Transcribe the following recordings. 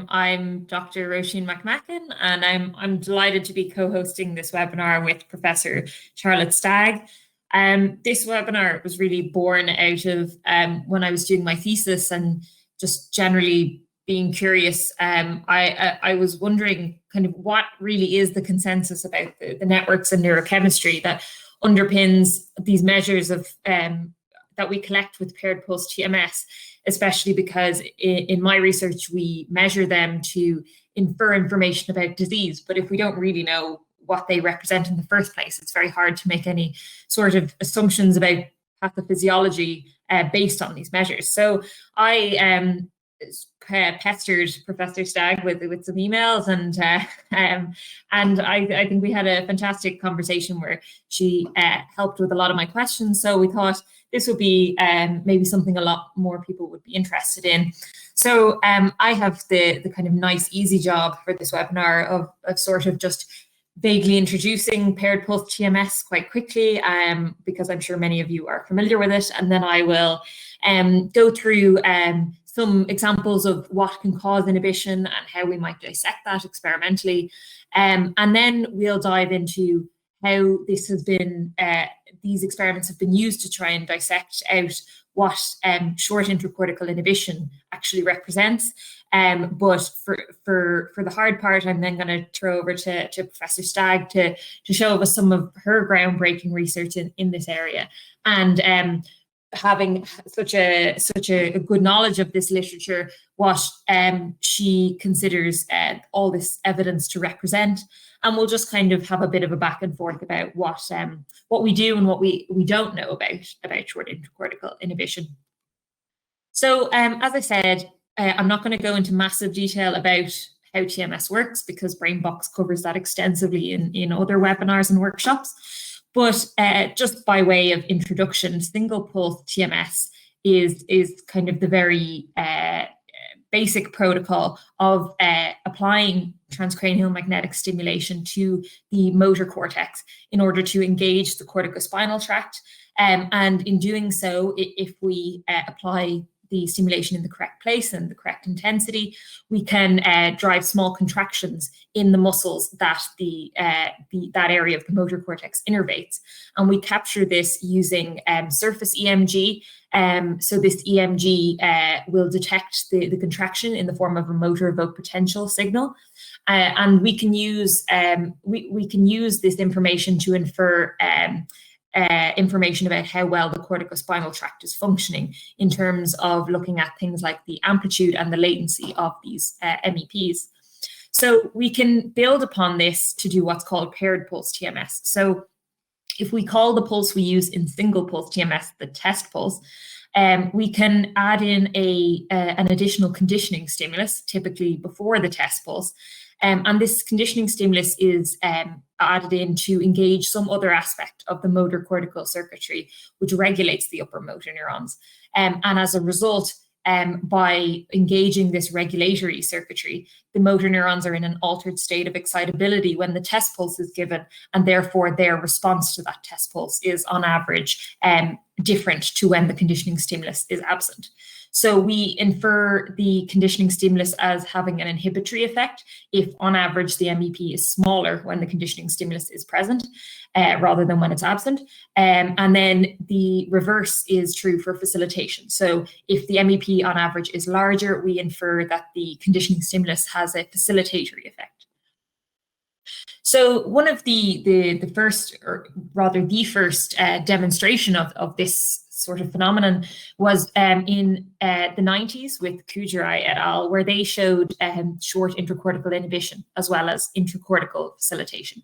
I'm Dr. Roisin McMackin, and I'm delighted to be co-hosting this webinar with Professor Charlotte Stagg. This webinar was really born out of when I was doing my thesis and just generally being curious. I was wondering kind of what really is the consensus about the networks and neurochemistry that underpins these measures of that we collect with paired pulse TMS, especially because in my research, we measure them to infer information about disease. But if we don't really know what they represent in the first place, it's very hard to make any sort of assumptions about pathophysiology based on these measures. So I pestered Professor Stagg with some emails, and I think we had a fantastic conversation where she helped with a lot of my questions. So we thought this would be maybe something a lot more people would be interested in. So I have the kind of nice, easy job for this webinar of sort of just vaguely introducing paired pulse TMS quite quickly, because I'm sure many of you are familiar with it. And then I will go through some examples of what can cause inhibition and how we might dissect that experimentally. And then we'll dive into how this has been, these experiments have been used to try and dissect out what short intracortical inhibition actually represents. But for the hard part, I'm then going to throw over to Professor Stagg to show us some of her groundbreaking research in this area. And having such a good knowledge of this literature, what she considers all this evidence to represent. And we'll just kind of have a bit of a back and forth about what we do and what we don't know about short intracortical inhibition. So as I said, I'm not going to go into massive detail about how TMS works because BrainBox covers that extensively in other webinars and workshops. But just by way of introduction, single pulse TMS is kind of the very basic protocol of applying transcranial magnetic stimulation to the motor cortex in order to engage the corticospinal tract. And in doing so, if we apply the stimulation in the correct place and the correct intensity, we can drive small contractions in the muscles that that area of the motor cortex innervates. And we capture this using surface EMG. So this EMG will detect the contraction in the form of a motor evoked potential signal. And we can use this information to infer information about how well the corticospinal tract is functioning in terms of looking at things like the amplitude and the latency of these MEPs. So we can build upon this to do what's called paired pulse TMS. So if we call the pulse we use in single pulse TMS the test pulse, we can add in an additional conditioning stimulus, typically before the test pulse. And this conditioning stimulus is added in to engage some other aspect of the motor cortical circuitry, which regulates the upper motor neurons. And as a result, by engaging this regulatory circuitry, the motor neurons are in an altered state of excitability when the test pulse is given, and therefore their response to that test pulse is on average different to when the conditioning stimulus is absent. So we infer the conditioning stimulus as having an inhibitory effect if on average the MEP is smaller when the conditioning stimulus is present rather than when it's absent. And then the reverse is true for facilitation. So if the MEP on average is larger, we infer that the conditioning stimulus has a facilitatory effect. So one of the first, or rather the first demonstration of this sort of phenomenon was in the 90s with Kujirai et al., where they showed short intracortical inhibition as well as intracortical facilitation.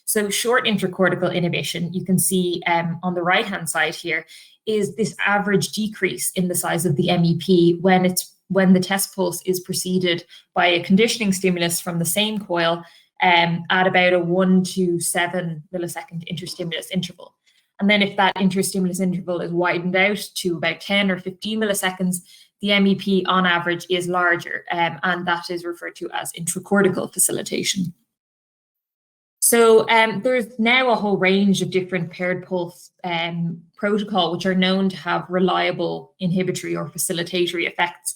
So short intracortical inhibition, you can see on the right-hand side here, is this average decrease in the size of the MEP when the test pulse is preceded by a conditioning stimulus from the same coil at about a 1 to 7 millisecond interstimulus interval. And then if that interstimulus interval is widened out to about 10 or 15 milliseconds, the MEP on average is larger, and that is referred to as intracortical facilitation. So there's now a whole range of different paired pulse protocol which are known to have reliable inhibitory or facilitatory effects.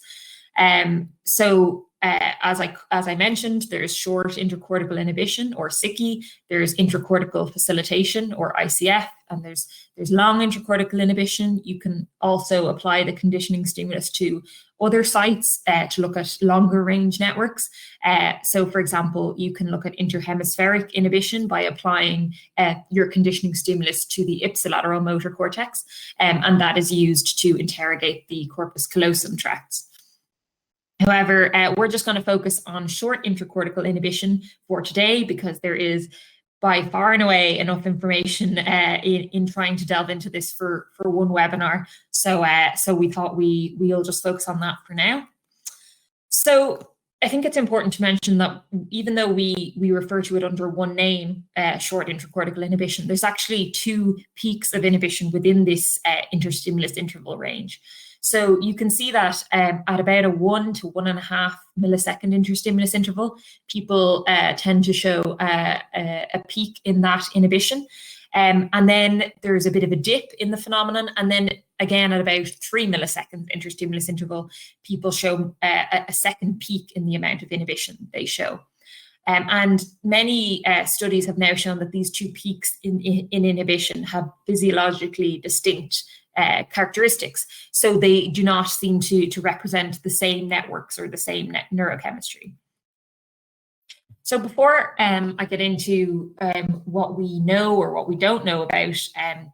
So as I mentioned, there's short intracortical inhibition, or SICI. There's intracortical facilitation, or ICF, and there's long intracortical inhibition. You can also apply the conditioning stimulus to other sites to look at longer range networks. So, for example, you can look at interhemispheric inhibition by applying your conditioning stimulus to the ipsilateral motor cortex, and that is used to interrogate the corpus callosum tracts. However, we're just going to focus on short intracortical inhibition for today, because there is by far and away enough information in trying to delve into this for one webinar. So we thought we'll just focus on that for now. So I think it's important to mention that even though we refer to it under one name, short intracortical inhibition, there's actually two peaks of inhibition within this interstimulus interval range. So you can see that at about a 1 to 1.5 millisecond interstimulus interval, people tend to show a peak in that inhibition. And then there's a bit of a dip in the phenomenon. And then again, at about 3 milliseconds interstimulus interval, people show a second peak in the amount of inhibition they show. And many studies have now shown that these two peaks in inhibition have physiologically distinct characteristics. So they do not seem to represent the same networks or the same neurochemistry. So before I get into what we know or what we don't know about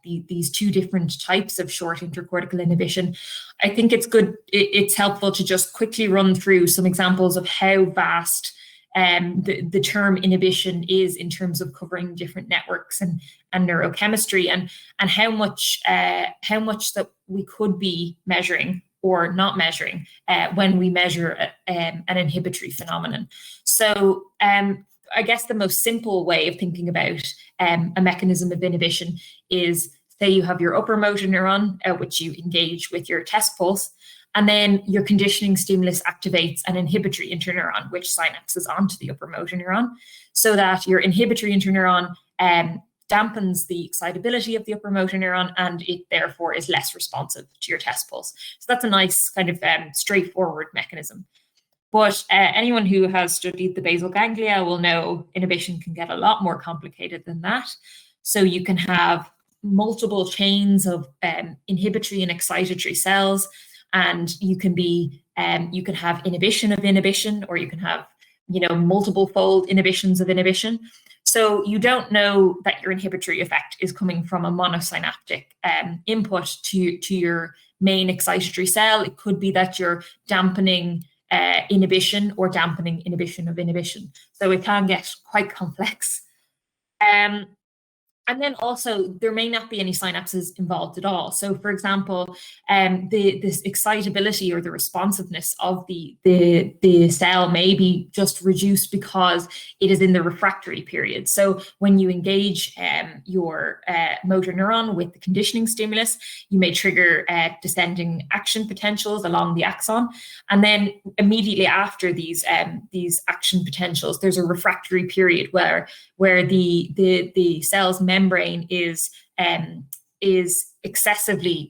these two different types of short intracortical inhibition, I think it's helpful to just quickly run through some examples of how vast the term inhibition is in terms of covering different networks and neurochemistry, and how much that we could be measuring or not measuring when we measure an inhibitory phenomenon. So I guess the most simple way of thinking about a mechanism of inhibition is, say you have your upper motor neuron, which you engage with your test pulse, and then your conditioning stimulus activates an inhibitory interneuron, which synapses onto the upper motor neuron, so that your inhibitory interneuron dampens the excitability of the upper motor neuron, and it therefore is less responsive to your test pulse. So that's a nice kind of straightforward mechanism. But anyone who has studied the basal ganglia will know inhibition can get a lot more complicated than that. So you can have multiple chains of inhibitory and excitatory cells, and you can have inhibition of inhibition, or you can have multiple fold inhibitions of inhibition. So you don't know that your inhibitory effect is coming from a monosynaptic input to your main excitatory cell. It could be that you're dampening inhibition or dampening inhibition of inhibition. So it can get quite complex. And then also, there may not be any synapses involved at all. So, for example, this excitability or the responsiveness of the cell may be just reduced because it is in the refractory period. So, when you engage your motor neuron with the conditioning stimulus, you may trigger descending action potentials along the axon, and then immediately after these action potentials, there's a refractory period where the cell's membrane is excessively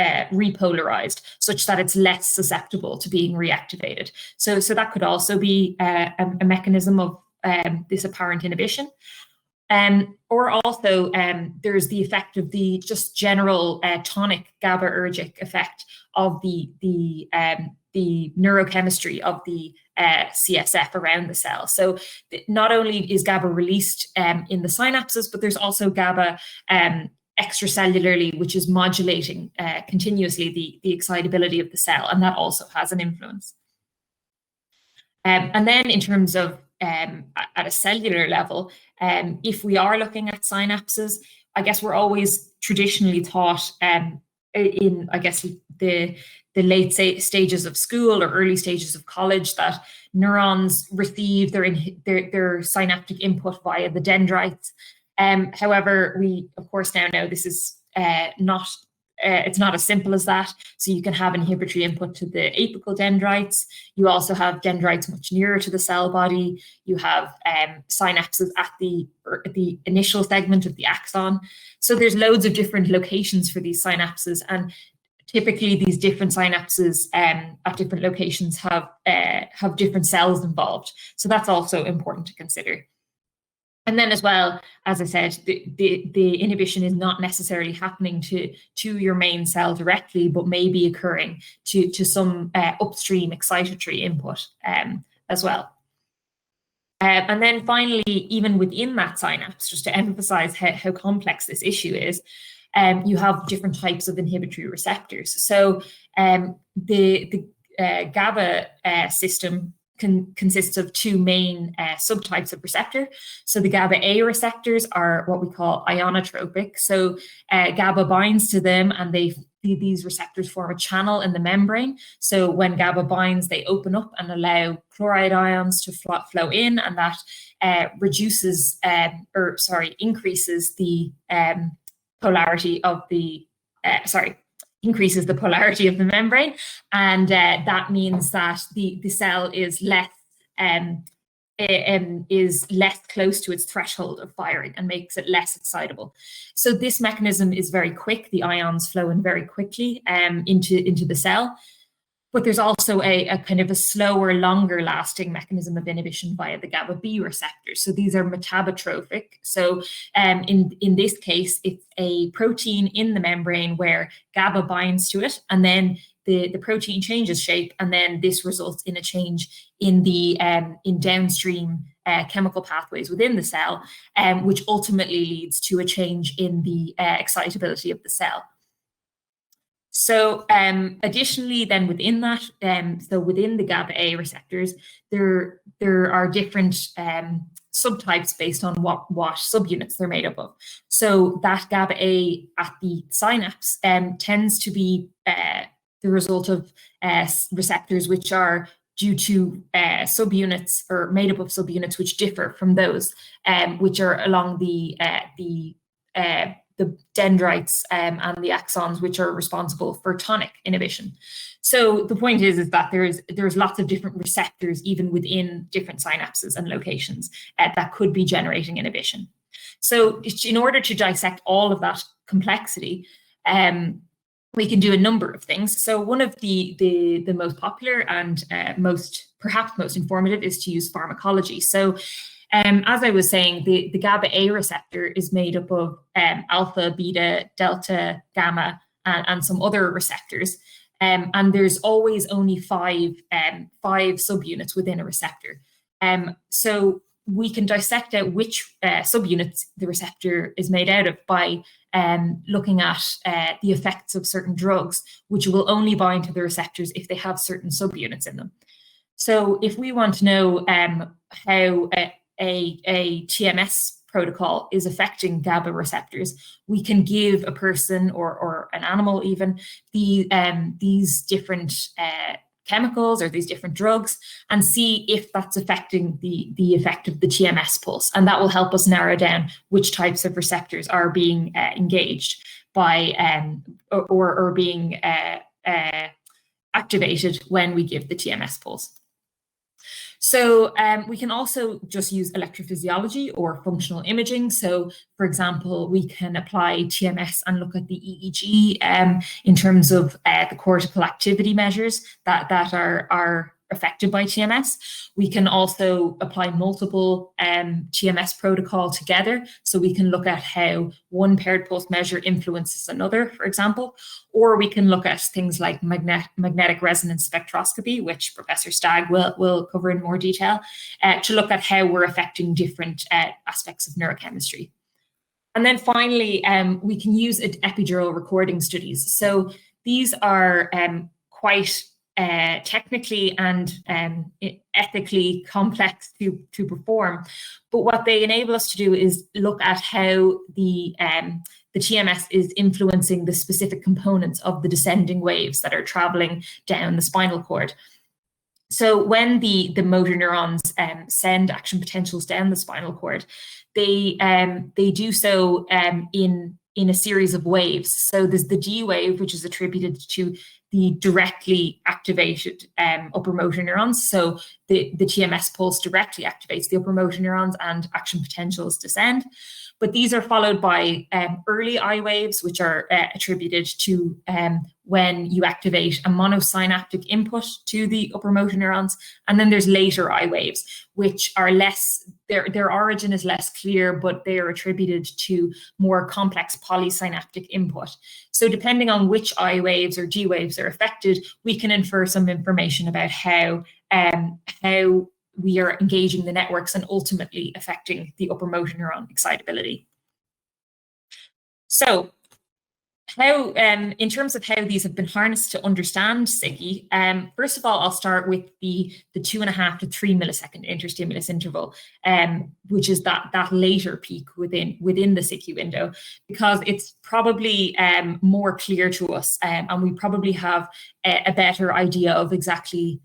repolarized, such that it's less susceptible to being reactivated. So that could also be a mechanism of this apparent inhibition. Or also there's the effect of the just general tonic GABAergic effect of the neurochemistry of the CSF around the cell. So not only is GABA released in the synapses, but there's also GABA extracellularly, which is modulating continuously the excitability of the cell, and that also has an influence. And then in terms of at a cellular level, if we are looking at synapses, I guess we're always traditionally taught in, I guess, the late stages of school or early stages of college that neurons receive their synaptic input via the dendrites. However, we of course now know this is not it's not as simple as that. So you can have inhibitory input to the apical dendrites. You also have dendrites much nearer to the cell body. You have synapses at the initial segment of the axon. So there's loads of different locations for these synapses, and typically these different synapses at different locations have different cells involved. So that's also important to consider. And then as well, as I said, the inhibition is not necessarily happening to your main cell directly, but may be occurring to some upstream excitatory input as well. And then finally, even within that synapse, just to emphasize how complex this issue is, you have different types of inhibitory receptors. So the GABA system consists of two main subtypes of receptor. So the GABA A receptors are what we call ionotropic. So GABA binds to them, and these receptors form a channel in the membrane. So when GABA binds, they open up and allow chloride ions to flow in, and that increases the polarity of the increases the polarity of the membrane, and that means that the cell is less close to its threshold of firing and makes it less excitable. So this mechanism is very quick. The ions flow in very quickly into the cell. But there's also a kind of a slower, longer lasting mechanism of inhibition via the GABA B receptors. So these are metabotrophic. So in this case, it's a protein in the membrane where GABA binds to it, and then the protein changes shape, and then this results in a change in the in downstream chemical pathways within the cell, which ultimately leads to a change in the excitability of the cell. So additionally, then within that, so within the GABA A receptors, there are different subtypes based on what subunits they're made up of. So that GABA A at the synapse tends to be the result of receptors which are due to subunits or made up of subunits which differ from those which are along the dendrites and the axons, which are responsible for tonic inhibition. So the point is that there's lots of different receptors even within different synapses and locations that could be generating inhibition. So in order to dissect all of that complexity, we can do a number of things. So one of the most popular and perhaps most informative is to use pharmacology. So as I was saying, the GABA A receptor is made up of alpha, beta, delta, gamma, and some other receptors. And there's always only five subunits within a receptor. So we can dissect out which subunits the receptor is made out of by looking at the effects of certain drugs, which will only bind to the receptors if they have certain subunits in them. So if we want to know how a TMS protocol is affecting GABA receptors, we can give a person or an animal even these different chemicals or these different drugs and see if that's affecting the effect of the TMS pulse. And that will help us narrow down which types of receptors are being engaged by or being activated when we give the TMS pulse. So we can also just use electrophysiology or functional imaging. So, for example, we can apply TMS and look at the EEG in terms of the cortical activity measures that are affected by TMS. We can also apply multiple TMS protocol together. So we can look at how one paired pulse measure influences another, for example, or we can look at things like magnetic resonance spectroscopy, which Professor Stagg will cover in more detail, to look at how we're affecting different aspects of neurochemistry. And then finally, we can use epidural recording studies. So these are quite technically and ethically complex to perform, but what they enable us to do is look at how the TMS is influencing the specific components of the descending waves that are traveling down the spinal cord. So when the motor neurons send action potentials down the spinal cord, they do so in in a series of waves. So there's the G wave, which is attributed to the directly activated upper motor neurons. So the TMS pulse directly activates the upper motor neurons and action potentials descend. But these are followed by early I waves, which are attributed to when you activate a monosynaptic input to the upper motor neurons. And then there's later I waves, which are less, their origin is less clear, but they are attributed to more complex polysynaptic input. So depending on which I waves or G waves are affected, we can infer some information about how we are engaging the networks and ultimately affecting the upper motor neuron excitability. So how, in terms of how these have been harnessed to understand SICI, first of all, I'll start with the 2.5 to 3 millisecond interstimulus interval, which is that later peak within the SICI window, because it's probably more clear to us, and we probably have a better idea of exactly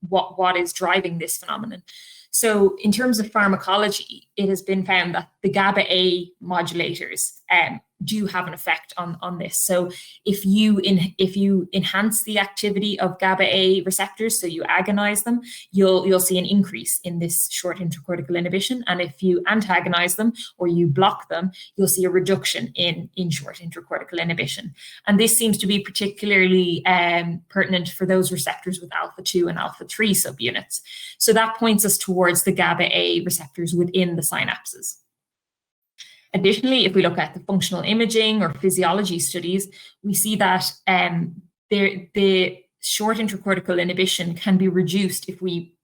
what is driving this phenomenon. So in terms of pharmacology, it has been found that the GABA-A modulators do have an effect on this. So if you enhance the activity of GABA-A receptors, so you agonize them, you'll see an increase in this short intracortical inhibition. And if you antagonize them or you block them, you'll see a reduction in short intracortical inhibition. And this seems to be particularly pertinent for those receptors with alpha-2 and alpha-3 subunits. So that points us towards the GABA-A receptors within the synapses. Additionally, if we look at the functional imaging or physiology studies, we see that the short intracortical inhibition can be reduced if we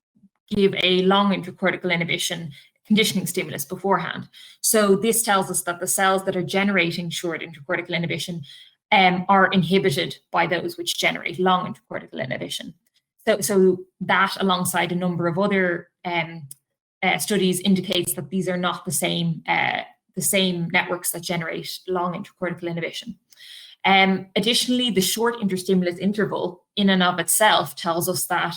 give a long intracortical inhibition conditioning stimulus beforehand. So this tells us that the cells that are generating short intracortical inhibition are inhibited by those which generate long intracortical inhibition. So that, alongside a number of other studies, indicates that these are not the same networks that generate long intracortical inhibition. Additionally, the short interstimulus interval in and of itself tells us that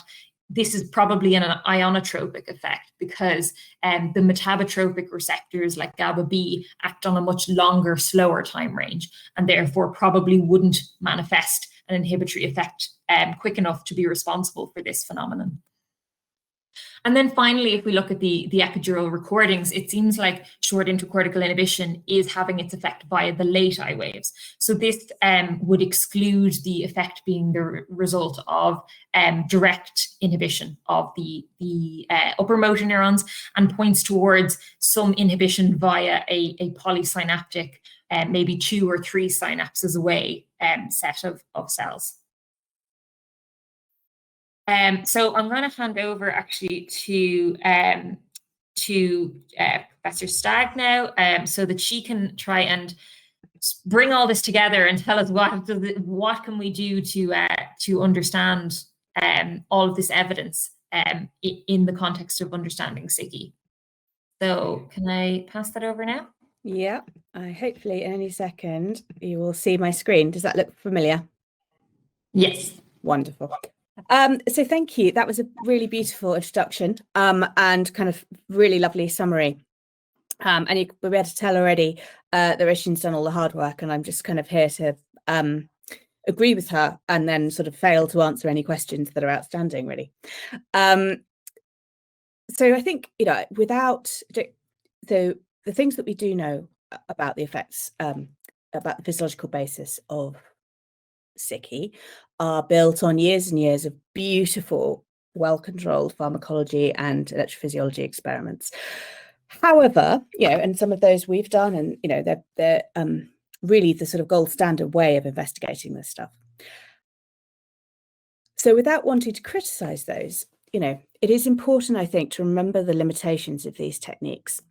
this is probably an ionotropic effect, because the metabotropic receptors like GABA-B act on a much longer, slower time range, and therefore probably wouldn't manifest an inhibitory effect quick enough to be responsible for this phenomenon. And then finally, if we look at the epidural recordings, it seems like short intracortical inhibition is having its effect via the late I waves. So this would exclude the effect being the result of direct inhibition of the upper motor neurons, and points towards some inhibition via a polysynaptic, maybe 2 or 3 synapses away set of cells. So I'm going to hand over actually to Professor Stagg now, so that she can try and bring all this together and tell us what can we do to understand all of this evidence in the context of understanding SICI. So can I pass that over now? Yeah, hopefully in any second you will see my screen. Does that look familiar? Yes. Wonderful. So thank you. That was a really beautiful introduction and kind of really lovely summary. And we'll be able to tell already that Roisin's done all the hard work, and I'm just kind of here to agree with her and then sort of fail to answer any questions that are outstanding, really. So I think, without the things that we do know about the effects, about the physiological basis of SICI, are built on years and years of beautiful, well-controlled pharmacology and electrophysiology experiments. However, and some of those we've done, and they're really the sort of gold standard way of investigating this stuff. So without wanting to criticize those, it is important, I think, to remember the limitations of these techniques.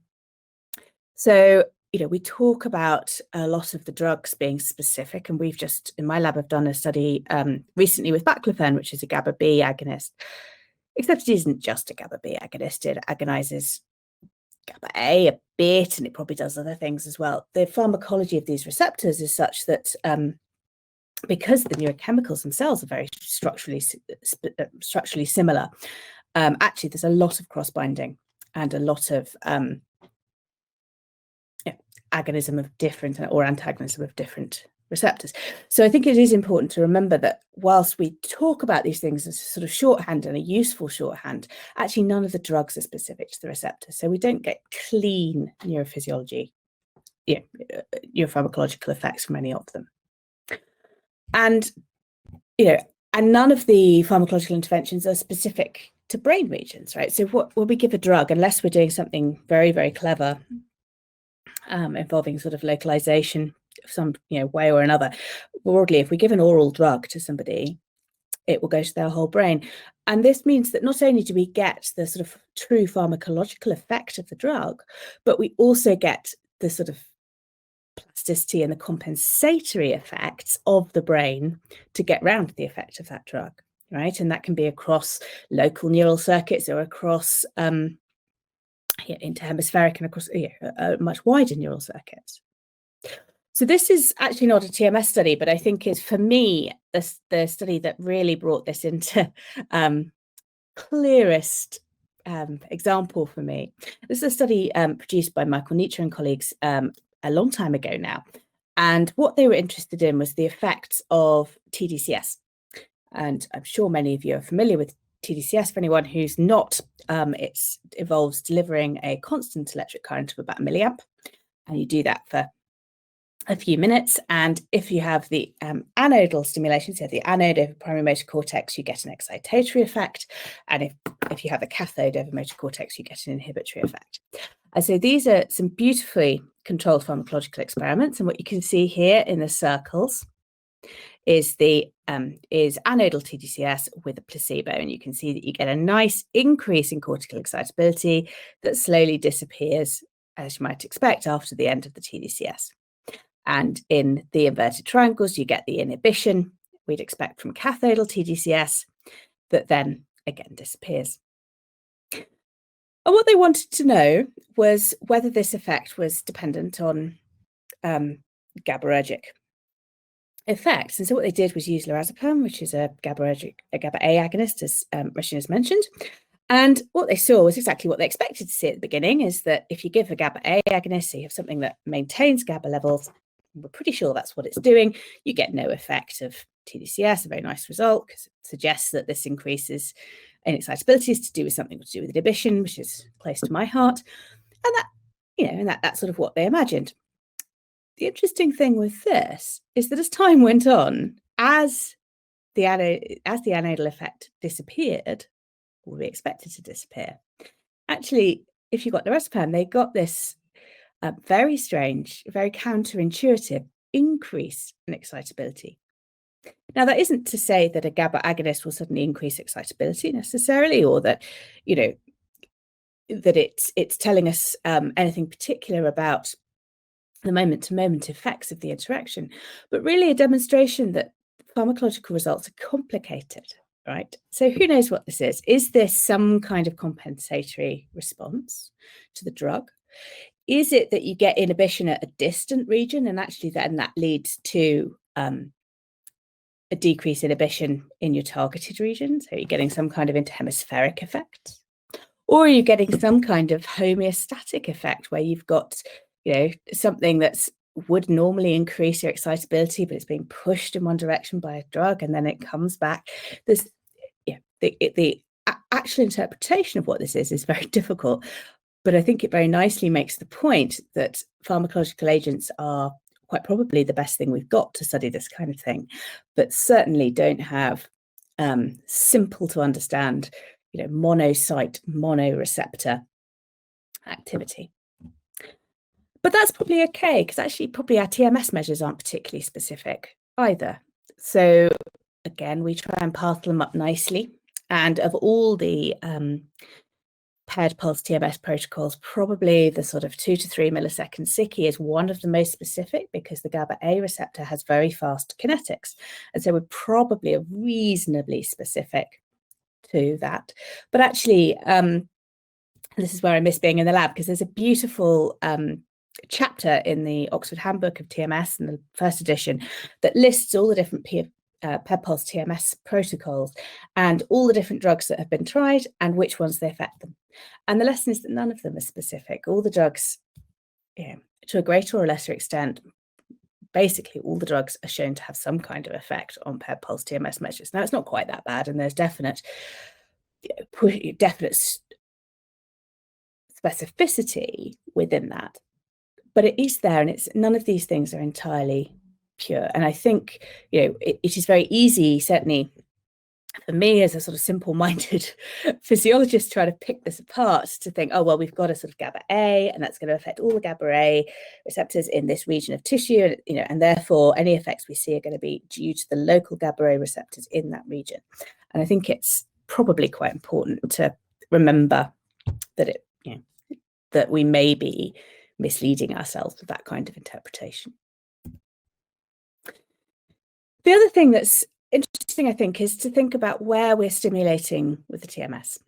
So we talk about a lot of the drugs being specific, and we've just, in my lab, have done a study recently with baclofen, which is a GABA-B agonist, except it isn't just a GABA-B agonist. It agonizes GABA-A a bit, and it probably does other things as well. The pharmacology of these receptors is such that because the neurochemicals themselves are very structurally similar, actually there's a lot of cross-binding and a lot of agonism of different or antagonism of different receptors. So I think it is important to remember that whilst we talk about these things as a sort of shorthand and a useful shorthand, actually none of the drugs are specific to the receptor. So we don't get clean neurophysiology, neuropharmacological effects from any of them. And, and none of the pharmacological interventions are specific to brain regions, right? So when we give a drug, unless we're doing something very, very clever, involving sort of localization of some way or another, broadly, if we give an oral drug to somebody, it will go to their whole brain. And this means that not only do we get the sort of true pharmacological effect of the drug, but we also get the sort of plasticity and the compensatory effects of the brain to get round the effect of that drug, right? And that can be across local neural circuits or across interhemispheric and across much wider neural circuits. So this is actually not a TMS study, but I think is, for me, the study that really brought this into clearest example for me. This is a study produced by Michael Nietzsche and colleagues a long time ago now. And what they were interested in was the effects of TDCS. And I'm sure many of you are familiar with TDCS. For anyone who's not, it involves delivering a constant electric current of about 1 milliamp. And you do that for a few minutes. And if you have the anodal stimulation, so the anode over primary motor cortex, you get an excitatory effect. And if you have the cathode over motor cortex, you get an inhibitory effect. And so these are some beautifully controlled pharmacological experiments. And what you can see here in the circles is anodal TDCS with a placebo. And you can see that you get a nice increase in cortical excitability that slowly disappears, as you might expect, after the end of the TDCS. And in the inverted triangles, you get the inhibition we'd expect from cathodal TDCS that then again disappears. And what they wanted to know was whether this effect was dependent on GABAergic effects. And so what they did was use lorazepam, which is a GABA-A agonist, as Roisin has mentioned. And what they saw was exactly what they expected to see at the beginning, is that if you give a GABA-A agonist, so you have something that maintains GABA levels, we're pretty sure that's what it's doing, you get no effect of TDCS, a very nice result, because it suggests that this increases in excitability is to do with something to do with inhibition, which is close to my heart. And that, that's sort of what they imagined. The interesting thing with this is that as time went on, as the anodal effect disappeared, or we expected to disappear, actually, if you got lorazepam, they got this very strange, very counterintuitive increase in excitability. Now, that isn't to say that a GABA agonist will suddenly increase excitability necessarily, or that, that it's telling us anything particular about the moment-to-moment effects of the interaction, but really a demonstration that pharmacological results are complicated, right? So who knows what this is? Is this some kind of compensatory response to the drug? Is it that you get inhibition at a distant region, and actually then that leads to a decreased inhibition in your targeted region? So you're getting some kind of interhemispheric effect? Or are you getting some kind of homeostatic effect where you've got, something that would normally increase your excitability, but it's being pushed in one direction by a drug, and then it comes back? The actual interpretation of what this is very difficult, but I think it very nicely makes the point that pharmacological agents are quite probably the best thing we've got to study this kind of thing, but certainly don't have simple to understand, monocyte, monoreceptor activity. But that's probably okay, because actually probably our TMS measures aren't particularly specific either. So again, we try and path them up nicely. And of all the paired pulse TMS protocols, probably the sort of 2 to 3 millisecond SICI is one of the most specific, because the GABA-A receptor has very fast kinetics. And so we're probably reasonably specific to that. But actually, this is where I miss being in the lab, because there's a beautiful chapter in the Oxford Handbook of TMS, in the first edition, that lists all the different paired pulse TMS protocols and all the different drugs that have been tried and which ones they affect them. And the lesson is that none of them are specific. All the drugs to a greater or lesser extent, basically all the drugs are shown to have some kind of effect on paired pulse TMS measures. Now, it's not quite that bad, and there's definite specificity within that, but it is there, and it's none of these things are entirely pure. And I think, it is very easy, certainly for me as a sort of simple-minded physiologist, try to pick this apart to think, oh, well, we've got a sort of GABA A, and that's going to affect all the GABA A receptors in this region of tissue, and therefore any effects we see are going to be due to the local GABA A receptors in that region. And I think it's probably quite important to remember that that we may be misleading ourselves with that kind of interpretation. The other thing that's interesting, I think, is to think about where we're stimulating with the TMS,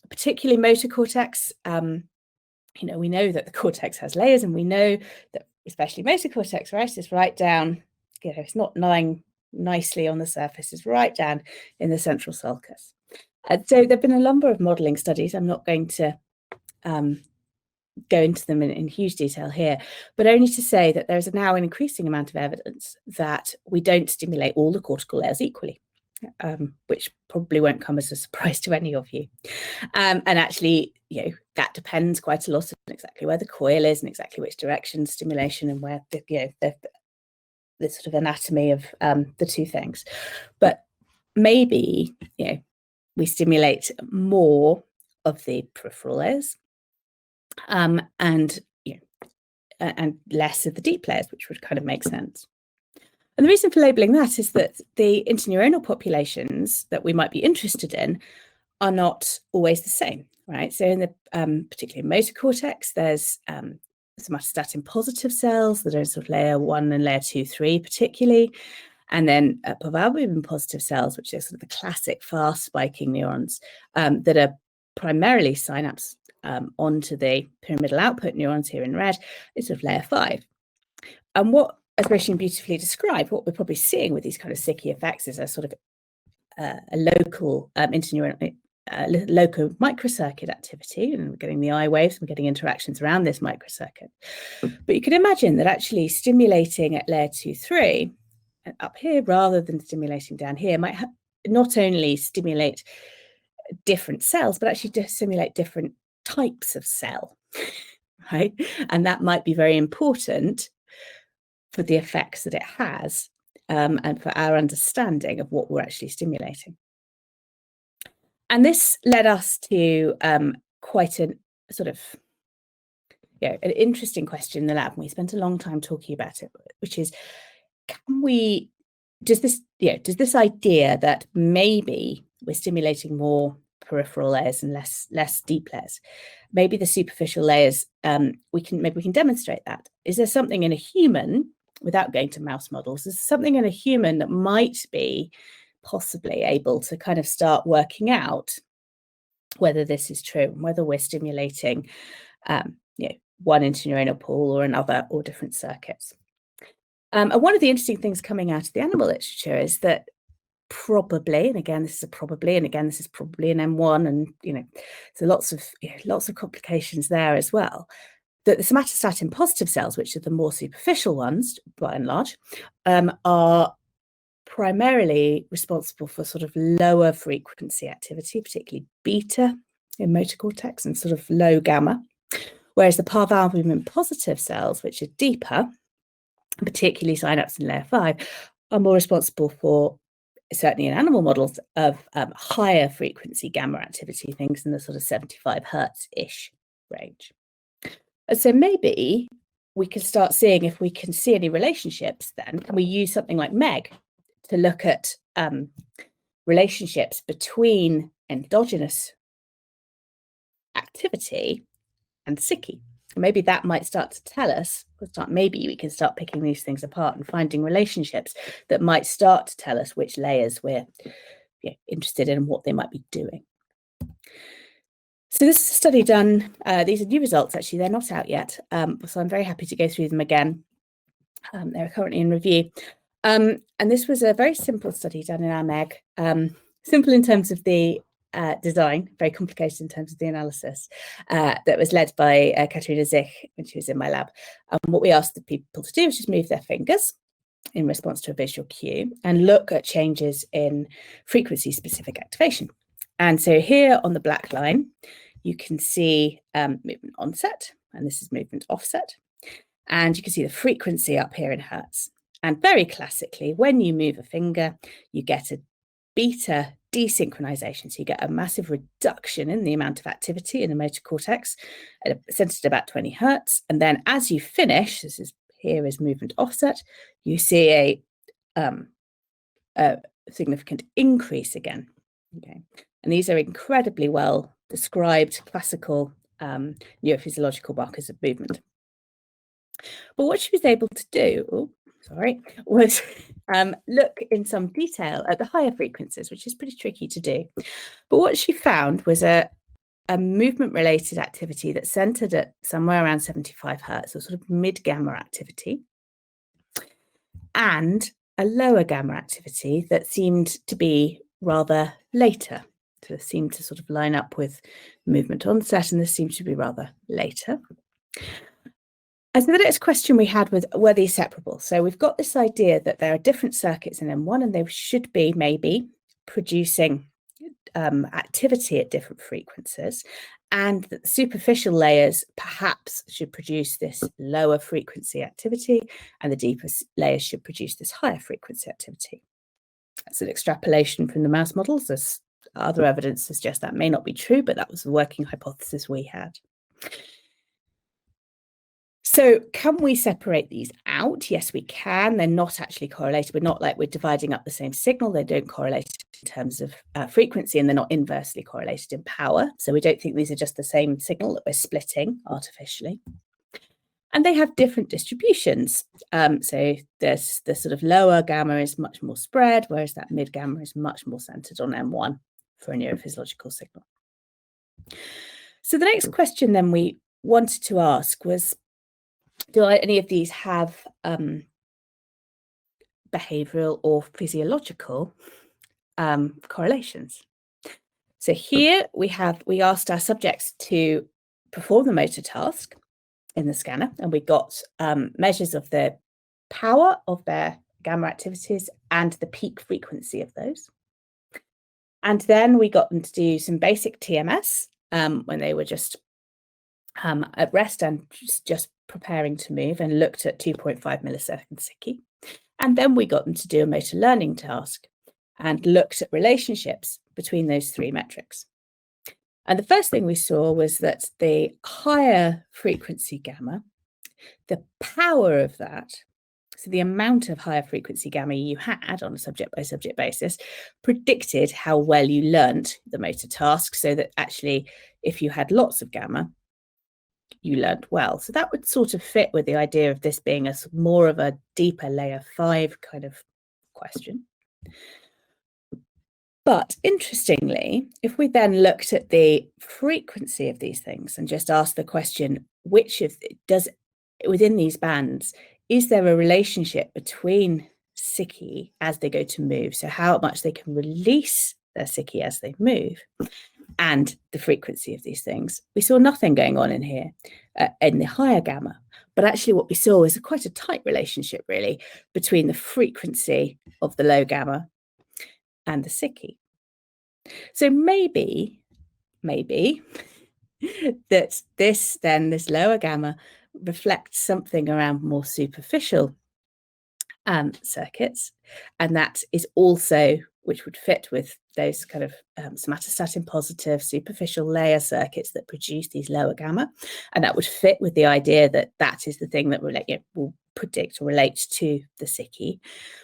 particularly motor cortex. We know that the cortex has layers, and we know that especially motor cortex, right, is right down, it's not lying nicely on the surface, it's right down in the central sulcus. So there have been a number of modelling studies. I'm not going to go into them in huge detail here, but only to say that there's now an increasing amount of evidence that we don't stimulate all the cortical layers equally, which probably won't come as a surprise to any of you. And actually, that depends quite a lot on exactly where the coil is and exactly which direction stimulation and where the sort of anatomy of the two things. But maybe, we stimulate more of the peripheral layers, and less of the deep layers, which would kind of make sense. And the reason for labelling that is that the interneuronal populations that we might be interested in are not always the same, right? So in the particularly motor cortex, there's somatostatin positive cells that are in sort of layer 1 and layer 2, 3 particularly, and then parvalbumin positive cells, which are sort of the classic fast spiking neurons that are primarily synapse onto the pyramidal output neurons here in red, is sort of layer 5. And what, as Roisin beautifully described, what we're probably seeing with these kind of SICI effects is a sort of a local interneuronal local microcircuit activity, and we're getting the I waves, we're getting interactions around this microcircuit. But you could imagine that actually stimulating at layer 2, 3 up here rather than stimulating down here might not only stimulate different cells, but actually stimulate different types of cell, right? And that might be very important for the effects that it has, and for our understanding of what we're actually stimulating. And this led us to quite a sort of an interesting question in the lab, and we spent a long time talking about it, which is, does this idea that maybe we're stimulating more peripheral layers and less deep layers, maybe the superficial layers, we can demonstrate that. Is there something in a human, without going to mouse models, is there something in a human that might be possibly able to kind of start working out whether this is true, whether we're stimulating one interneuronal pool or another, or different circuits. And one of the interesting things coming out of the animal literature is that probably, and again this is a probably, and again this is probably an M1, and so lots of complications there as well, that the somatostatin positive cells, which are the more superficial ones by and large, are primarily responsible for sort of lower frequency activity, particularly beta in motor cortex and sort of low gamma, whereas the parvalbumin positive cells, which are deeper, particularly synapse in layer 5, are more responsible for, certainly in animal models, of higher frequency gamma activity, things in the sort of 75 hertz-ish range. And so maybe we can start seeing if we can see any relationships then. Can we use something like MEG to look at relationships between endogenous activity and SICI? Maybe that might start to tell us, maybe we can start picking these things apart and finding relationships that might start to tell us which layers we're interested in and what they might be doing. So this is a study done, these are new results actually, they're not out yet, so I'm very happy to go through them again. They're currently in review. And this was a very simple study done in our MEG, simple in terms of the design, very complicated in terms of the analysis, that was led by Katrina Zich when she was in my lab. What we asked the people to do was just move their fingers in response to a visual cue and look at changes in frequency-specific activation. And so here on the black line, you can see movement onset, and this is movement offset. And you can see the frequency up here in hertz. And very classically, when you move a finger, you get a beta desynchronization. So you get a massive reduction in the amount of activity in the motor cortex, centered at about 20 hertz. And then as you finish, here is movement offset, you see a significant increase again. Okay. And these are incredibly well described classical neurophysiological markers of movement. But what she was able to do, was look in some detail at the higher frequencies, which is pretty tricky to do. But what she found was a movement-related activity that centered at somewhere around 75 hertz, or sort of mid-gamma activity, and a lower gamma activity that seemed to be rather later. So it seemed to sort of line up with movement onset, and this seemed to be rather later. And so the next question we had was, were these separable? So we've got this idea that there are different circuits in M1, and they should be maybe producing activity at different frequencies, and that the superficial layers perhaps should produce this lower frequency activity, and the deeper layers should produce this higher frequency activity. That's an extrapolation from the mouse models. There's other evidence to suggest that may not be true, but that was the working hypothesis we had. So can we separate these out? Yes, we can. They're not actually correlated. We're not like we're dividing up the same signal. They don't correlate in terms of frequency, and they're not inversely correlated in power. So we don't think these are just the same signal that we're splitting artificially. And they have different distributions. So there's the sort of lower gamma is much more spread, whereas that mid gamma is much more centered on M1 for a neurophysiological signal. So the next question then we wanted to ask was, do any of these have behavioral or physiological correlations? So here we asked our subjects to perform the motor task in the scanner, and we got measures of the power of their gamma activities and the peak frequency of those. And then we got them to do some basic TMS when they were just at rest and just preparing to move, and looked at 2.5 millisecond SICI. And then we got them to do a motor learning task and looked at relationships between those three metrics. And the first thing we saw was that the higher frequency gamma, the power of that, so the amount of higher frequency gamma you had on a subject by subject basis, predicted how well you learnt the motor task, so that actually if you had lots of gamma, you learnt well. So that would sort of fit with the idea of this being more of a deeper layer 5 kind of question. But interestingly, if we then looked at the frequency of these things and just asked the question, within these bands, is there a relationship between SICI as they go to move, so how much they can release their SICI as they move, and the frequency of these things? We saw nothing going on in here in the higher gamma, but actually what we saw was quite a tight relationship really between the frequency of the low gamma and the SICI. So maybe that this lower gamma reflects something around more superficial circuits, and that is also, which would fit with those kind of somatostatin positive superficial layer circuits that produce these lower gamma, and that would fit with the idea that that is the thing that will predict or relate to the SICI,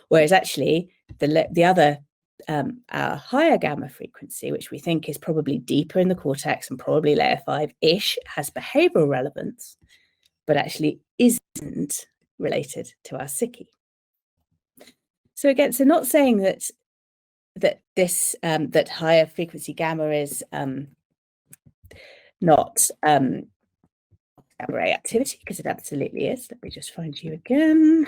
whereas actually the other our higher gamma frequency, which we think is probably deeper in the cortex and probably layer 5-ish, has behavioral relevance, but actually isn't related to our SICI. So again, so not saying that that higher frequency gamma is not gamma ray activity, because it absolutely is. Let me just find you again.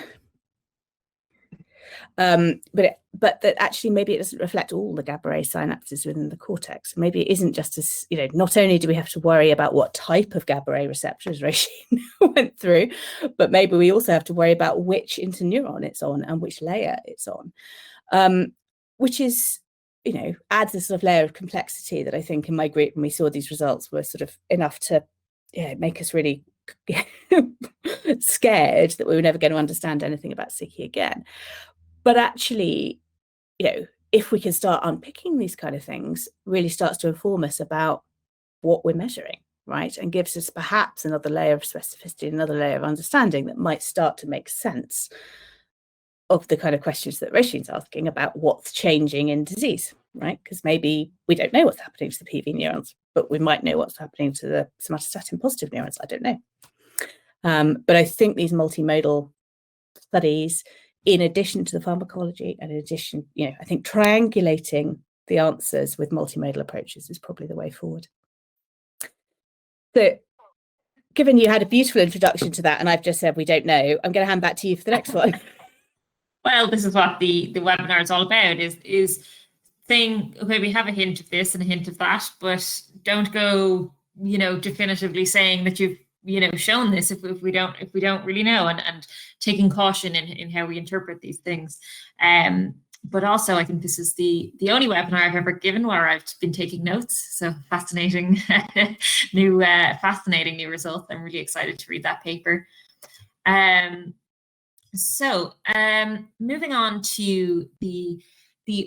But that actually maybe it doesn't reflect all the GABA A synapses within the cortex. Maybe it isn't just as, not only do we have to worry about what type of GABA A receptors Roisin went through, but maybe we also have to worry about which interneuron it's on and which layer it's on, which is, adds a sort of layer of complexity that I think in my group, when we saw these results, were sort of enough to make us really scared that we were never going to understand anything about SICI again. But actually, if we can start unpicking these kind of things, really starts to inform us about what we're measuring, right? And gives us perhaps another layer of specificity, another layer of understanding that might start to make sense of the kind of questions that Roisin's asking about what's changing in disease, right? Because maybe we don't know what's happening to the PV neurons, but we might know what's happening to the somatostatin positive neurons. I don't know. But I think these multimodal studies, in addition to the pharmacology, and in addition, I think triangulating the answers with multimodal approaches is probably the way forward. So, given you had a beautiful introduction to that, and I've just said we don't know, I'm going to hand back to you for the next one. Well, this is what the webinar is all about, is saying, okay, we have a hint of this and a hint of that, but don't go, definitively saying that you've shown this if we don't really know, and taking caution in how we interpret these things. But also, I think this is the only webinar I've ever given where I've been taking notes. So fascinating, new result. I'm really excited to read that paper. So moving on to the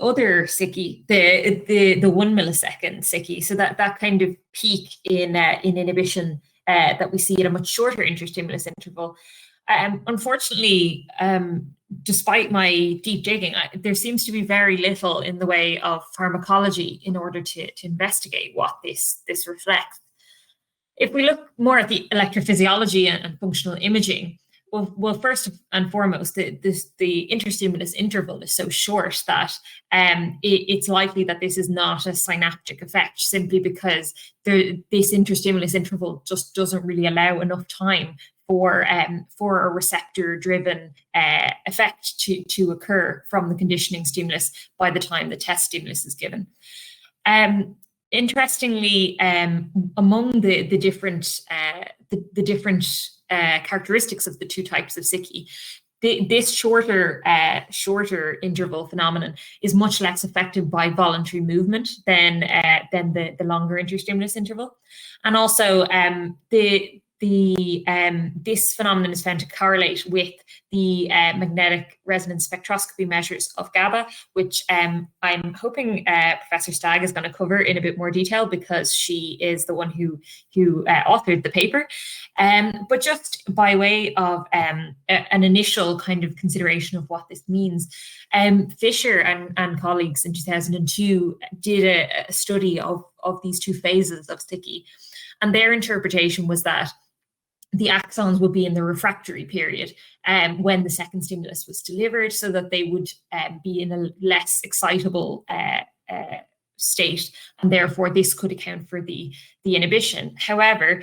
other SICI, the 1 millisecond SICI. So that kind of peak in inhibition that we see at a much shorter interstimulus interval. Unfortunately, despite my deep digging, there seems to be very little in the way of pharmacology in order to investigate what this reflects. If we look more at the electrophysiology and functional imaging, well, first and foremost, the interstimulus interval is so short that it's likely that this is not a synaptic effect, simply because this interstimulus interval just doesn't really allow enough time for a receptor-driven effect to occur from the conditioning stimulus by the time the test stimulus is given. Interestingly, among the different characteristics of the two types of SICI, this shorter interval phenomenon is much less affected by voluntary movement than the longer interstimulus interval, and also this phenomenon is found to correlate with the magnetic resonance spectroscopy measures of GABA, which I'm hoping Professor Stagg is going to cover in a bit more detail, because she is the one who authored the paper. But just by way of an initial kind of consideration of what this means, Fisher and colleagues in 2002 did a study of these two phases of SICI, and their interpretation was that the axons would be in the refractory period when the second stimulus was delivered, so that they would be in a less excitable state, and therefore this could account for the inhibition. However,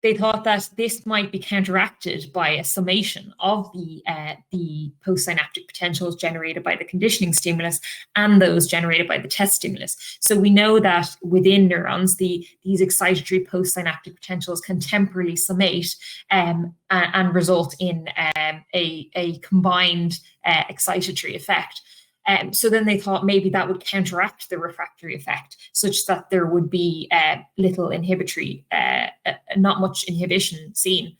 they thought that this might be counteracted by a summation of the postsynaptic potentials generated by the conditioning stimulus and those generated by the test stimulus. So we know that within neurons, these excitatory postsynaptic potentials can temporarily summate and result in a combined excitatory effect. So then they thought maybe that would counteract the refractory effect, such that there would be little inhibitory, not much inhibition seen.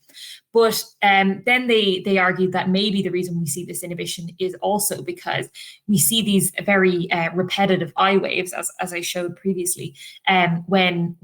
But then they argued that maybe the reason we see this inhibition is also because we see these very repetitive eye waves, as I showed previously, when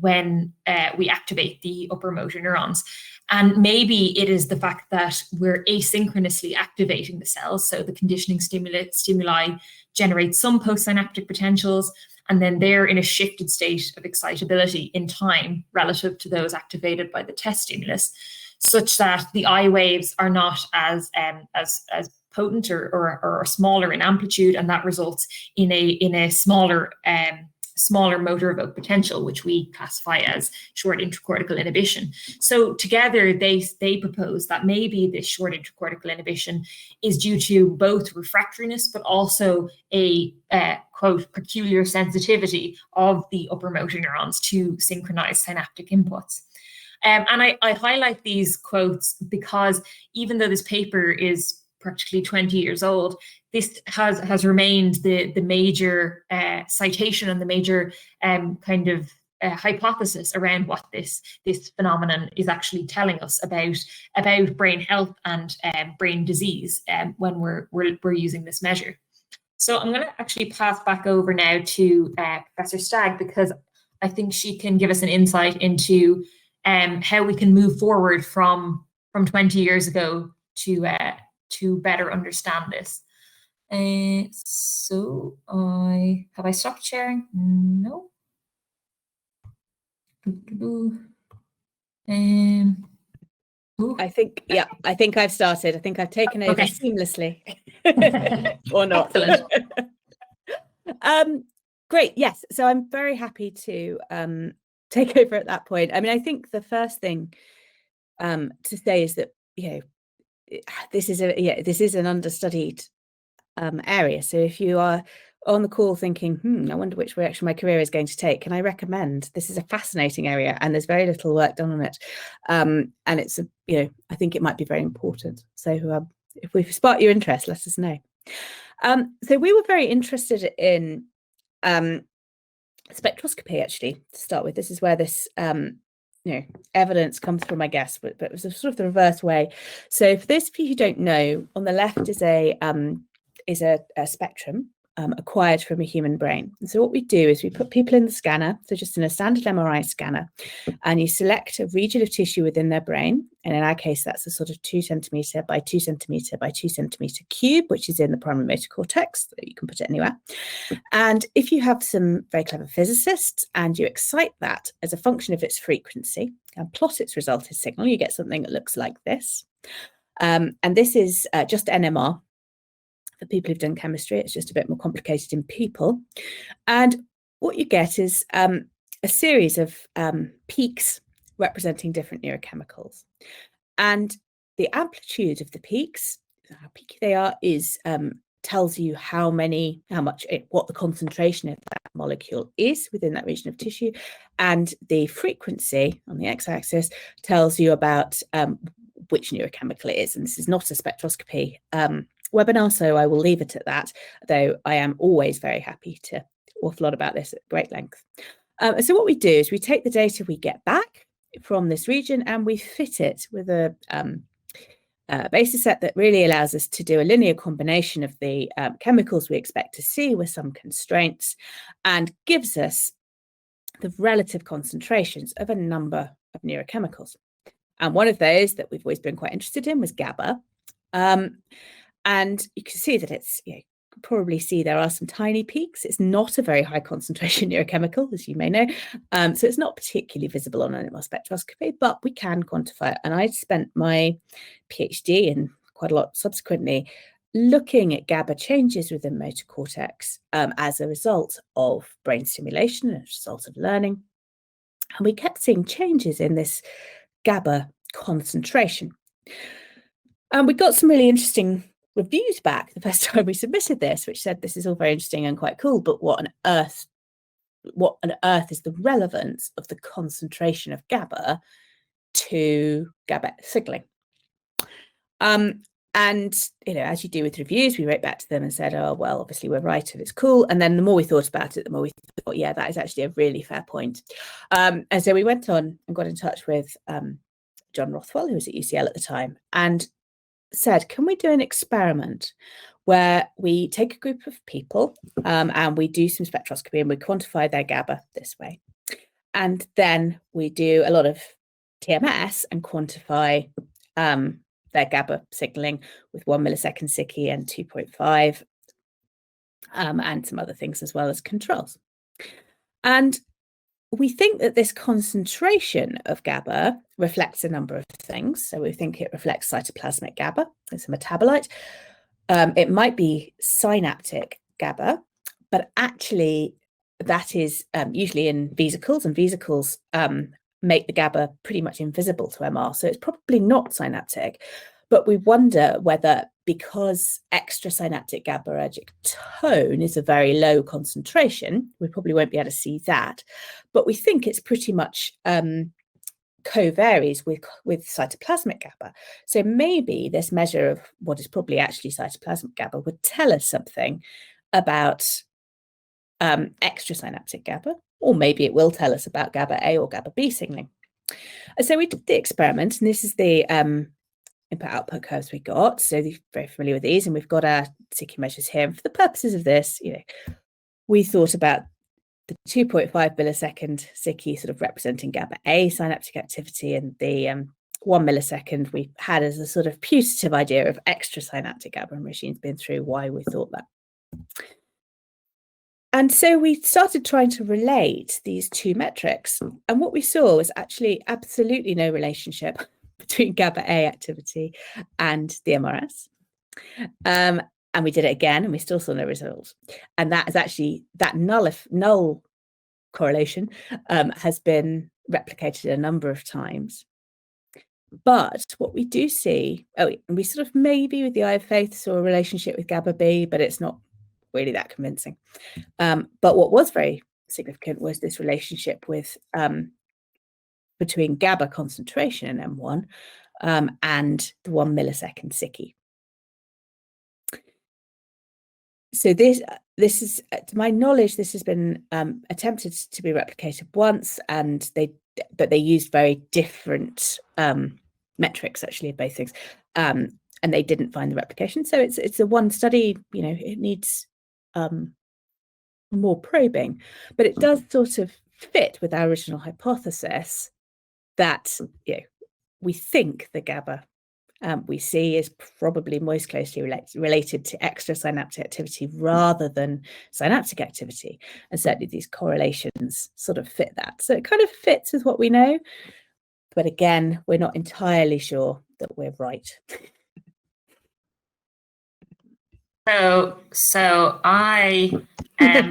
we activate the upper motor neurons. And maybe it is the fact that we're asynchronously activating the cells. So the conditioning stimuli generate some postsynaptic potentials, and then they're in a shifted state of excitability in time relative to those activated by the test stimulus, such that the eye waves are not as potent or smaller in amplitude, and that results in a smaller smaller motor evoked potential, which we classify as short intracortical inhibition. So together they propose that maybe this short intracortical inhibition is due to both refractoriness, but also a quote, peculiar sensitivity of the upper motor neurons to synchronized synaptic inputs. And I highlight these quotes because even though this paper is practically 20 years old, this has remained the major citation and the major kind of hypothesis around what this phenomenon is actually telling us about brain health and brain disease when we're using this measure. So I'm going to actually pass back over now to Professor Stagg, because I think she can give us an insight into how we can move forward from 20 years ago to better understand this. So have I stopped sharing? No. I think, yeah, I think I've started. I think I've taken over seamlessly. Or not. Great, yes. So I'm very happy to take over at that point. I mean, I think the first thing to say is that, you know, this is an understudied area. So if you are on the call thinking, I wonder which direction my career is going to take, can I recommend? This is a fascinating area, and there's very little work done on it, and it's I think it might be very important. So if we've sparked your interest, let us know. So we were very interested in spectroscopy, actually, to start with. This is where this evidence comes from, I guess, but it was sort of the reverse way. So for those of you who don't know, on the left is a spectrum acquired from a human brain. And so what we do is we put people in the scanner, so just in a standard MRI scanner, and you select a region of tissue within their brain. And in our case, that's a sort of 2 centimetre by 2 centimetre by 2 centimetre cube, which is in the primary motor cortex. So you can put it anywhere. And if you have some very clever physicists and you excite that as a function of its frequency and plot its resulted signal, you get something that looks like this. And this is just NMR. For people who've done chemistry, it's just a bit more complicated in people. And what you get is a series of peaks representing different neurochemicals. And the amplitude of the peaks, how peaky they are, is tells you what the concentration of that molecule is within that region of tissue. And the frequency on the x-axis tells you about which neurochemical it is. And this is not a spectroscopy webinar, so I will leave it at that, though I am always very happy to awful lot about this at great length. So what we do is we take the data we get back from this region and we fit it with a basis set that really allows us to do a linear combination of the chemicals we expect to see with some constraints, and gives us the relative concentrations of a number of neurochemicals. And one of those that we've always been quite interested in was GABA. And you can see that it's, you can probably see there are some tiny peaks. It's not a very high concentration neurochemical, as you may know. So it's not particularly visible on NMR spectroscopy, but we can quantify it. And I spent my PhD and quite a lot subsequently looking at GABA changes within motor cortex as a result of brain stimulation, as a result of learning. And we kept seeing changes in this GABA concentration. And we got some really interesting reviews back the first time we submitted this, which said this is all very interesting and quite cool, but what on earth is the relevance of the concentration of GABA to GABA signaling? And as you do with reviews, we wrote back to them and said, oh well, obviously we're right and it's cool. And then the more we thought about it, the more we thought, yeah, that is actually a really fair point. And so we went on and got in touch with John Rothwell, who was at UCL at the time, and said, can we do an experiment where we take a group of people and we do some spectroscopy and we quantify their GABA this way. And then we do a lot of TMS and quantify their GABA signaling with 1 millisecond SICI and 2.5 and some other things as well as controls. And we think that this concentration of GABA reflects a number of things. So we think it reflects cytoplasmic GABA. It's a metabolite. It might be synaptic GABA, but actually that is usually in vesicles, and vesicles make the GABA pretty much invisible to MR. So it's probably not synaptic, but we wonder whether, because extrasynaptic GABAergic tone is a very low concentration, we probably won't be able to see that, but we think it's pretty much co-varies with cytoplasmic GABA. So maybe this measure of what is probably actually cytoplasmic GABA would tell us something about extrasynaptic GABA, or maybe it will tell us about GABA A or GABA B signaling. And so we did the experiment, and this is the input-output curves we got. So you're very familiar with these, and we've got our SICI measures here. And for the purposes of this, we thought about the 2.5 millisecond SICI sort of representing GABA A synaptic activity, and the 1 millisecond we had as a sort of putative idea of extrasynaptic GABA, and Roisin's been through why we thought that. And so we started trying to relate these two metrics, and what we saw was actually absolutely no relationship between GABA A activity and the MRS. And we did it again, and we still saw no results. And that is actually, that null correlation has been replicated a number of times. But what we do see, and we sort of maybe with the eye of faith saw a relationship with GABA B, but it's not really that convincing. But what was very significant was this relationship with between GABA concentration in M1 and the 1 millisecond SICI. So this is, to my knowledge, this has been attempted to be replicated once, and they used very different metrics actually of both things, and they didn't find the replication. So it's a one study. It needs more probing, but it does sort of fit with our original hypothesis that we think the GABA we see is probably most closely related to extrasynaptic activity rather than synaptic activity, and certainly these correlations sort of fit that. So it kind of fits with what we know, but again, we're not entirely sure that we're right. So I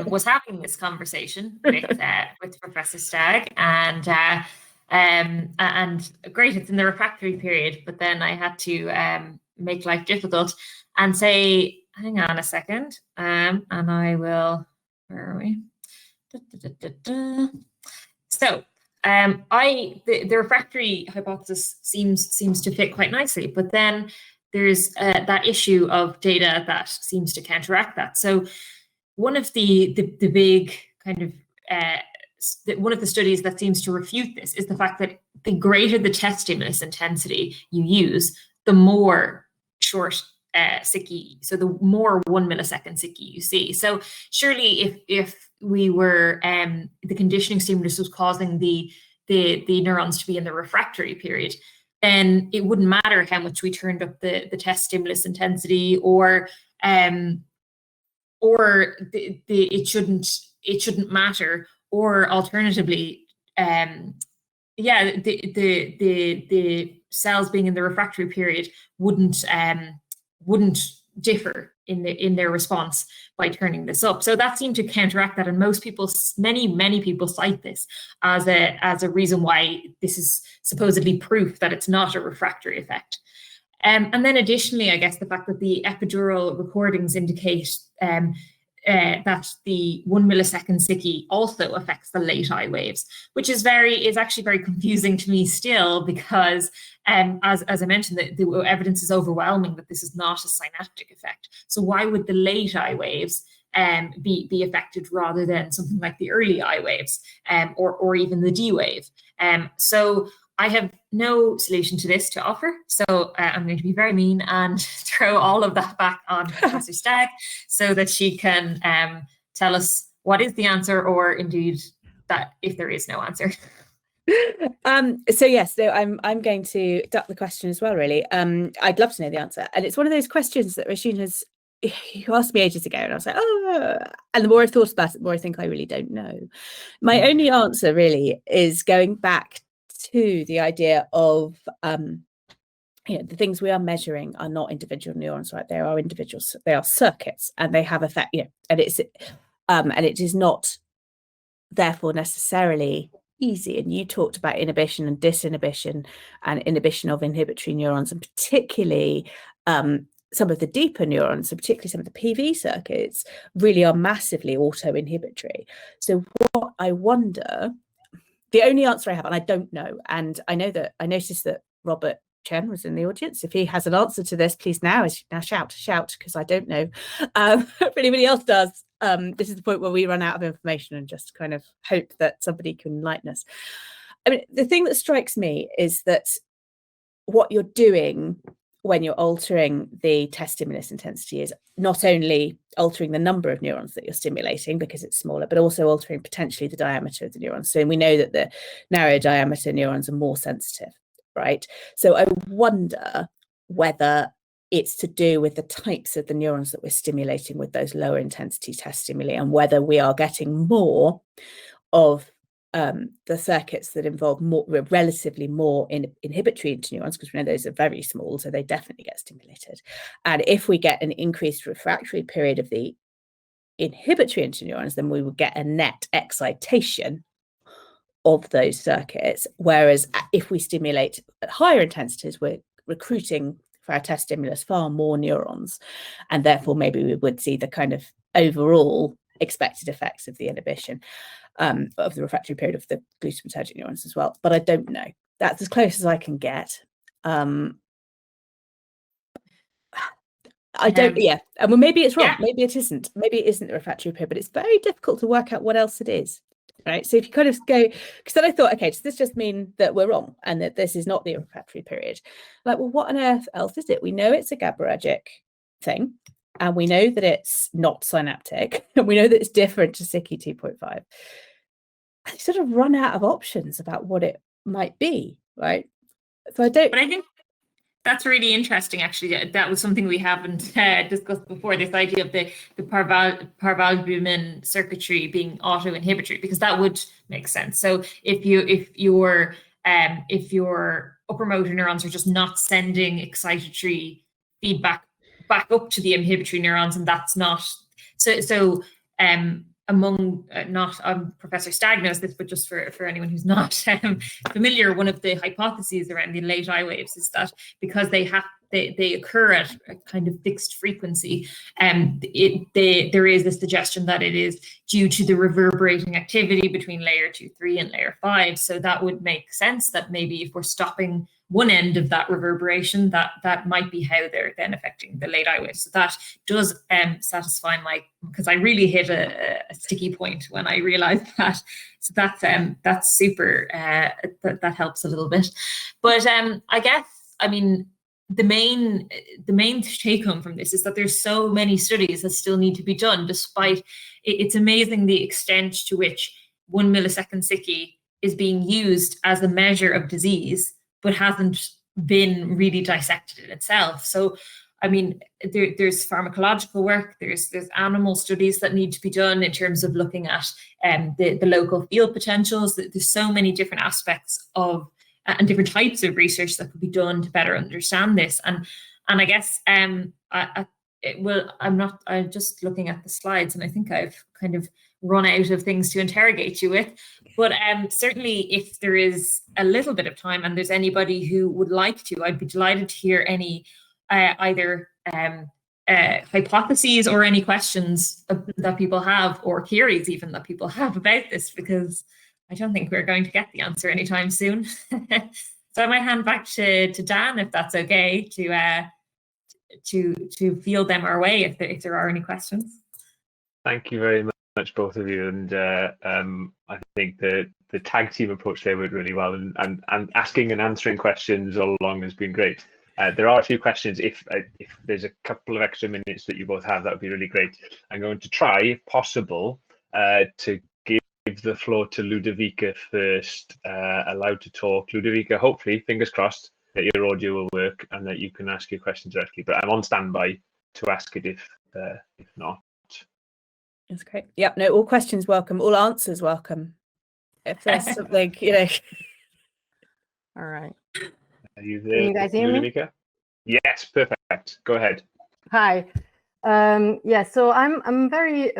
was having this conversation with Professor Stagg, and great, it's in the refractory period, but then I had to make life difficult and say, hang on a second, and I will, where are we? So the refractory hypothesis seems to fit quite nicely, but then there's that issue of data that seems to counteract that. So one of the big kind of one of the studies that seems to refute this is the fact that the greater the test stimulus intensity you use, the more short SICI, so the more 1 millisecond SICI you see. So surely if we were, the conditioning stimulus was causing the neurons to be in the refractory period, then it wouldn't matter how much we turned up the test stimulus intensity, or it shouldn't matter. Or alternatively, the cells being in the refractory period wouldn't differ in their response by turning this up. So that seemed to counteract that, and many people cite this as a reason why this is supposedly proof that it's not a refractory effect. And then additionally, I guess the fact that the epidural recordings indicate that the 1 millisecond SICI also affects the late eye waves, which is actually very confusing to me still, because as I mentioned, the evidence is overwhelming that this is not a synaptic effect. So why would the late eye waves be affected rather than something like the early eye waves, or even the D wave? So I have no solution to this to offer, so I'm going to be very mean and throw all of that back on Professor Stagg so that she can tell us what is the answer, or indeed that if there is no answer. So yes, I'm going to duck the question as well, really. I'd love to know the answer, and it's one of those questions that Roisin has asked me ages ago, and I was like, oh, and the more I've thought about it, the more I think I really don't know. My only answer really is going back to the idea of the things we are measuring are not individual neurons, right? They are individuals, they are circuits, and they have effect, and it is not therefore necessarily easy. And you talked about inhibition and disinhibition and inhibition of inhibitory neurons, and particularly some of the deeper neurons, so particularly some of the PV circuits, really are massively auto-inhibitory. So what I wonder, the only answer I have, and I don't know, and I noticed that Robert Chen was in the audience. If he has an answer to this, please now shout, because I don't know. If anybody else does, this is the point where we run out of information and just kind of hope that somebody can enlighten us. I mean, the thing that strikes me is that what you're doing when you're altering the test stimulus intensity is not only altering the number of neurons that you're stimulating because it's smaller, but also altering potentially the diameter of the neurons. So we know that the narrow diameter neurons are more sensitive, right? So I wonder whether it's to do with the types of the neurons that we're stimulating with those lower intensity test stimuli, and whether we are getting more of the circuits that involve relatively more inhibitory interneurons, because we know those are very small, so they definitely get stimulated. And if we get an increased refractory period of the inhibitory interneurons, then we will get a net excitation of those circuits. Whereas if we stimulate at higher intensities, we're recruiting for our test stimulus far more neurons, and therefore maybe we would see the kind of overall expected effects of the inhibition of the refractory period of the glutamatergic neurons as well. But I don't know. That's as close as I can get. I don't, yeah. Well, maybe it's wrong. Yeah. Maybe it isn't. Maybe it isn't the refractory period, but it's very difficult to work out what else it is. Right. So if you kind of go, because then I thought, okay, does this just mean that we're wrong and that this is not the refractory period? Like, well, what on earth else is it? We know it's a GABAergic thing, and we know that it's not synaptic, and we know that it's different to SICI 2.5. I sort of run out of options about what it might be, right? So I don't. But I think that's really interesting, actually. That was something we haven't discussed before, this idea of the parvalbumin circuitry being auto-inhibitory, because that would make sense. So if your upper motor neurons are just not sending excitatory feedback back up to the inhibitory neurons, and that's not among Professor Stagg knows this, but just for anyone who's not familiar, one of the hypotheses around the late eye waves is that because they occur at a kind of fixed frequency, there is this suggestion that it is due to the reverberating activity between layer 2-3 and layer 5. So that would make sense that maybe if we're stopping one end of that reverberation, that might be how they're then affecting the late eye waves. So that does satisfy because I really hit a sticky point when I realized that. So that's super. That helps a little bit. But I guess, I mean, the main take home from this is that there's so many studies that still need to be done, despite it's amazing the extent to which 1 millisecond SICI is being used as a measure of disease, but hasn't been really dissected in itself. So, I mean, there's pharmacological work, there's animal studies that need to be done in terms of looking at the local field potentials. There's so many different aspects of and different types of research that could be done to better understand this. And I guess I'm just looking at the slides, and I think I've kind of run out of things to interrogate you with. But certainly, if there is a little bit of time and there's anybody who would like to, I'd be delighted to hear any either hypotheses or any questions that people have, or theories even that people have about this, because I don't think we're going to get the answer anytime soon. So I might hand back to Dan, if that's okay, to field them our way if there are any questions. Thank you very much, both of you. And I think the tag team approach there went really well, and asking and answering questions all along has been great. There are a few questions. If there's a couple of extra minutes that you both have, that would be really great. I'm going to try, if possible, to give the floor to Ludovica first, allowed to talk. Ludovica, hopefully, fingers crossed, that your audio will work and that you can ask your question directly. But I'm on standby to ask it if not. That's great. Yep. No, all questions welcome. All answers welcome. If there's something, All right. Are you there, Can you guys hear Ludovica? Me? Yes, perfect. Go ahead. Hi. Yeah, so I'm very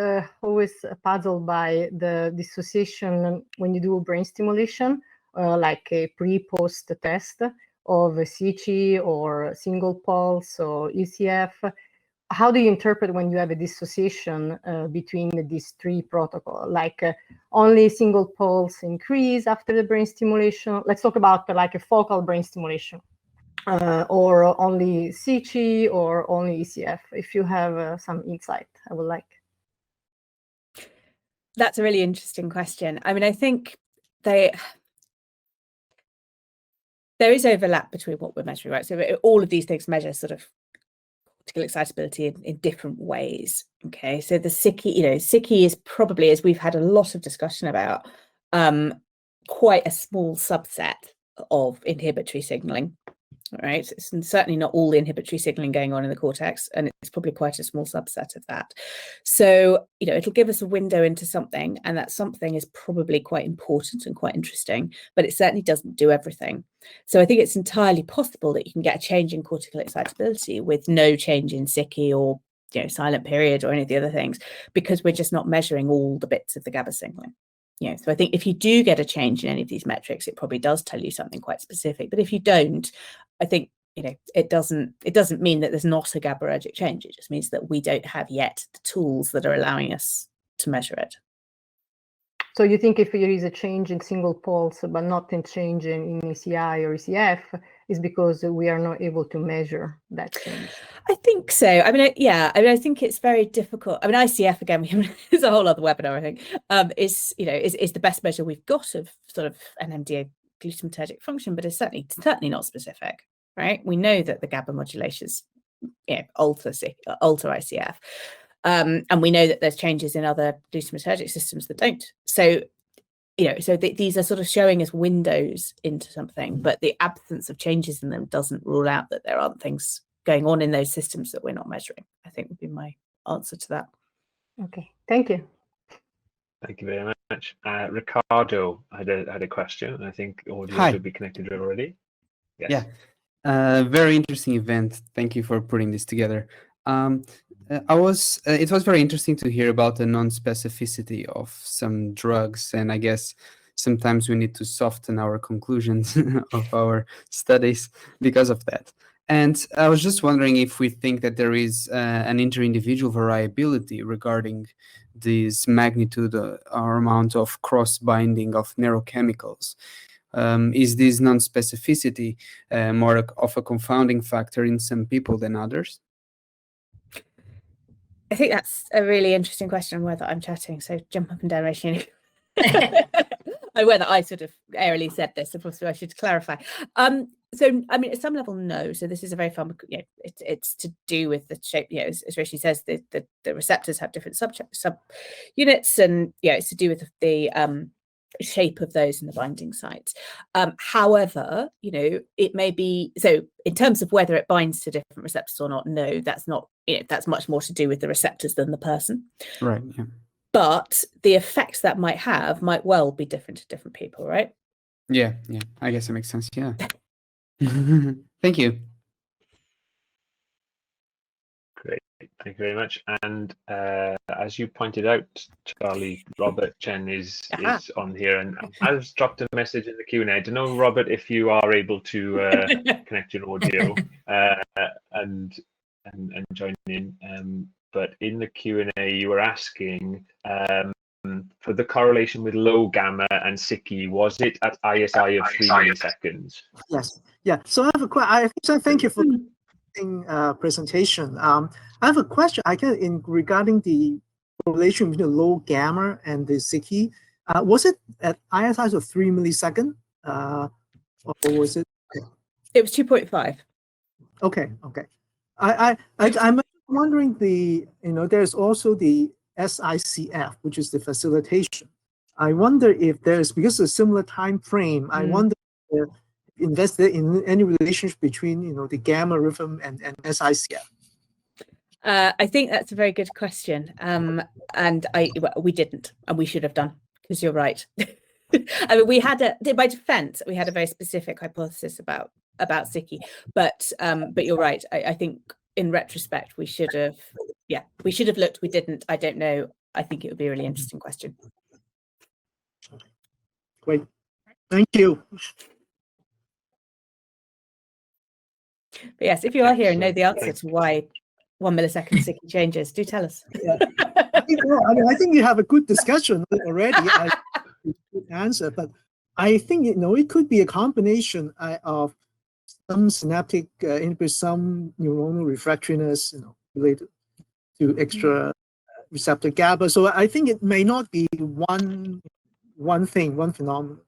always puzzled by the dissociation when you do brain stimulation, like a pre-post test of a SICI or single pulse or ECF. How do you interpret when you have a dissociation between these three protocols? Like only single pulse increase after the brain stimulation? Let's talk about like a focal brain stimulation. Or only SICI or only ECF? If you have some insight, I would like. That's a really interesting question. I mean, I think there is overlap between what we're measuring, right? So all of these things measure sort of cortical excitability in different ways. Okay, so the SICI, SICI is probably, as we've had a lot of discussion about, quite a small subset of inhibitory signaling. Right, it's certainly not all the inhibitory signaling going on in the cortex, and it's probably quite a small subset of that. So, it'll give us a window into something, and that something is probably quite important and quite interesting, but it certainly doesn't do everything. So I think it's entirely possible that you can get a change in cortical excitability with no change in SICI or silent period or any of the other things, because we're just not measuring all the bits of the GABA signaling. So I think if you do get a change in any of these metrics, it probably does tell you something quite specific. But if you don't, I think it doesn't mean that there's not a GABAergic change. It just means that we don't have yet the tools that are allowing us to measure it. So you think if there is a change in single pulse, but not a change in ECI or ECF, is because we are not able to measure that change? I think so. I mean, I think it's very difficult. I mean, ICF, again, is a whole other webinar, I think, is the best measure we've got of sort of NMDA glutamatergic function, but it's certainly not specific, right? We know that the GABA modulations alter ICF. And we know that there's changes in other glutamatergic systems that don't. So, these are sort of showing us windows into something, but the absence of changes in them doesn't rule out that there aren't things going on in those systems that we're not measuring, I think would be my answer to that. Okay, thank you. Thank you very much. Ricardo had a question. I think audio should be connected already. Yes. Yeah, very interesting event. Thank you for putting this together. It was very interesting to hear about the non-specificity of some drugs, and I guess sometimes we need to soften our conclusions of our studies because of that. And I was just wondering if we think that there is an inter-individual variability regarding this magnitude or amount of cross-binding of neurochemicals. Is this non-specificity more of a confounding factor in some people than others? I think that's a really interesting question. Whether I'm chatting, so jump up and down, Roisin. Whether I sort of airily said this, so possibly I should clarify. So, I mean, at some level, no. So this is a very it's to do with the shape. As Roisin says, the receptors have different subunits, and it's to do with the shape of those in the binding sites. However, it may be so in terms of whether it binds to different receptors or not. No, that's not. That's much more to do with the receptors than the person. Right. Yeah. But the effects that might have might well be different to different people, right? Yeah. I guess it makes sense. Yeah. Thank you. Great. Thank you very much. And as you pointed out, Charlie, Robert Chen is on here, and I've dropped a message in the Q&A. I don't know, Robert, if you are able to connect your audio and join in. But in the Q&A, you were asking for the correlation with low gamma and SICI. Was it at ISI of 3 milliseconds? Yes. Yeah. So I have a question. Thank you for the presentation. I have a question. I guess regarding the correlation between the low gamma and the SICI. Was it at ISI of 3 milliseconds, or was it? It was 2.5. Okay. I'm wondering there's also the SICF, which is the facilitation. I wonder if there's, because of a similar time frame, I wonder if invested in any relationship between the gamma rhythm and SICF. I think that's a very good question, and we didn't, and we should have done, because you're right. I mean, by defense, we had a very specific hypothesis about SICI, but you're right. I think in retrospect we should have yeah, we should have looked. We didn't. I don't know. I think it would be a really interesting question. Great. Thank you. But yes, if you are here and know Excellent. the answer to why 1 millisecond SICI changes, do tell us. Yeah. I think you have a good discussion already. I good answer, but I think it could be a combination of some synaptic inhibition, some neuronal refractoriness, related to extra receptor GABA. So I think it may not be one thing, one phenomenon.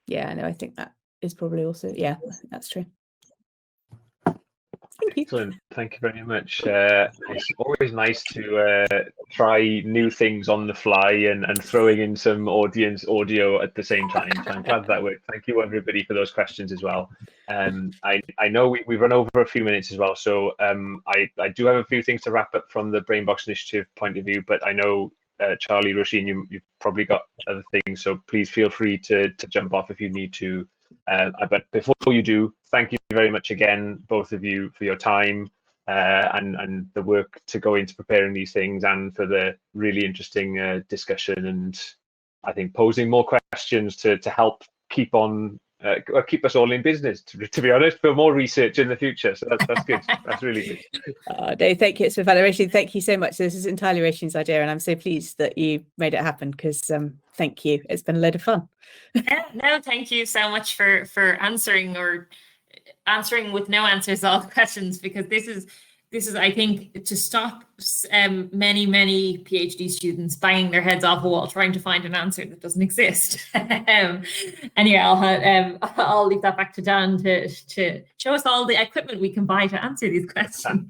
Yeah, no, I think that is probably also, yeah, I think that's true. Thank you. Excellent. Thank you very much. It's always nice to try new things on the fly and throwing in some audience audio at the same time. So I'm glad that worked. Thank you, everybody, for those questions as well. I know we've run over a few minutes as well, so I do have a few things to wrap up from the Brainbox Initiative point of view, but I know, Charlie, Roisin, you've probably got other things, so please feel free to jump off if you need to. But before you do, thank you very much again, both of you, for your time and the work to go into preparing these things, and for the really interesting discussion, and I think posing more questions to help keep on keep us all in business, to be honest, for more research in the future. So that's good. That's really good. No, thank you. It's been fun. Roisin, thank you so much. This is entirely Roisin's idea, and I'm so pleased that you made it happen, because thank you. It's been a load of fun. No, thank you so much for answering with no answers all the questions, because this is I think, to stop many PhD students banging their heads off a wall trying to find an answer that doesn't exist. And yeah, I'll leave that back to Dan to show us all the equipment we can buy to answer these questions.